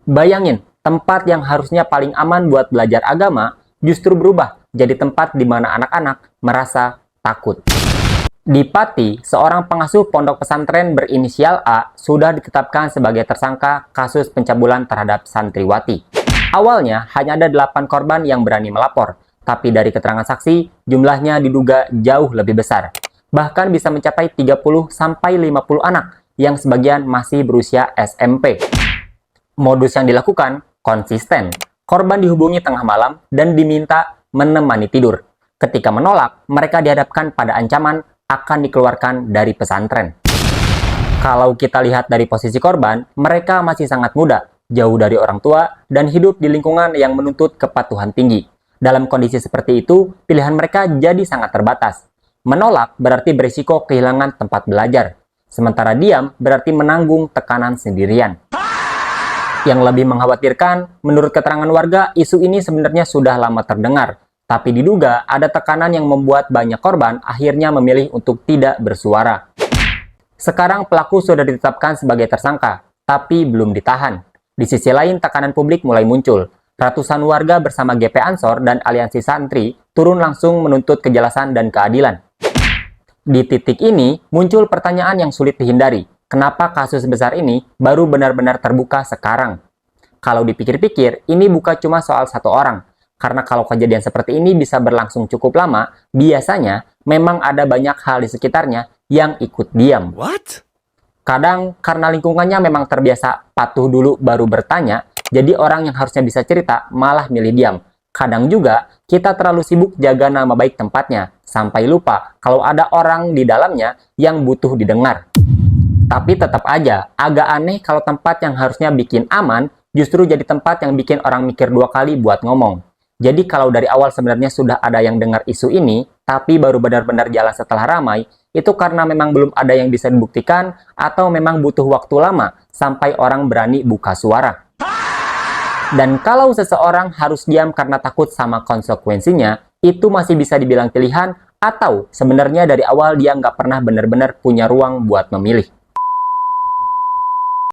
Bayangin, tempat yang harusnya paling aman buat belajar agama justru berubah jadi tempat di mana anak-anak merasa takut. Di Pati, seorang pengasuh pondok pesantren berinisial A sudah ditetapkan sebagai tersangka kasus pencabulan terhadap santriwati. Awalnya hanya ada 8 korban yang berani melapor, tapi dari keterangan saksi, jumlahnya diduga jauh lebih besar. Bahkan bisa mencapai 30-50 anak yang sebagian masih berusia SMP. Modus yang dilakukan konsisten. Korban dihubungi tengah malam dan diminta menemani tidur. Ketika menolak, mereka dihadapkan pada ancaman akan dikeluarkan dari pesantren. Kalau kita lihat dari posisi korban, mereka masih sangat muda, jauh dari orang tua, dan hidup di lingkungan yang menuntut kepatuhan tinggi. Dalam kondisi seperti itu, pilihan mereka jadi sangat terbatas. Menolak berarti berisiko kehilangan tempat belajar. Sementara diam berarti menanggung tekanan sendirian. Yang lebih mengkhawatirkan, menurut keterangan warga, isu ini sebenarnya sudah lama terdengar. Tapi diduga ada tekanan yang membuat banyak korban akhirnya memilih untuk tidak bersuara. Sekarang pelaku sudah ditetapkan sebagai tersangka, tapi belum ditahan. Di sisi lain, tekanan publik mulai muncul. Ratusan warga bersama GP Ansor dan Aliansi Santri turun langsung menuntut kejelasan dan keadilan. Di titik ini, muncul pertanyaan yang sulit dihindari. Kenapa kasus besar ini baru benar-benar terbuka sekarang? Kalau dipikir-pikir, ini bukan cuma soal satu orang. Karena kalau kejadian seperti ini bisa berlangsung cukup lama, biasanya memang ada banyak hal di sekitarnya yang ikut diam. What? Kadang karena lingkungannya memang terbiasa patuh dulu baru bertanya, jadi orang yang harusnya bisa cerita malah milih diam. Kadang juga kita terlalu sibuk jaga nama baik tempatnya, sampai lupa kalau ada orang di dalamnya yang butuh didengar. Tapi tetap aja, agak aneh kalau tempat yang harusnya bikin aman, justru jadi tempat yang bikin orang mikir 2 kali buat ngomong. Jadi kalau dari awal sebenarnya sudah ada yang dengar isu ini, tapi baru benar-benar jalan setelah ramai, itu karena memang belum ada yang bisa dibuktikan, atau memang butuh waktu lama sampai orang berani buka suara. Dan kalau seseorang harus diam karena takut sama konsekuensinya, itu masih bisa dibilang pilihan, atau sebenarnya dari awal dia nggak pernah benar-benar punya ruang buat memilih.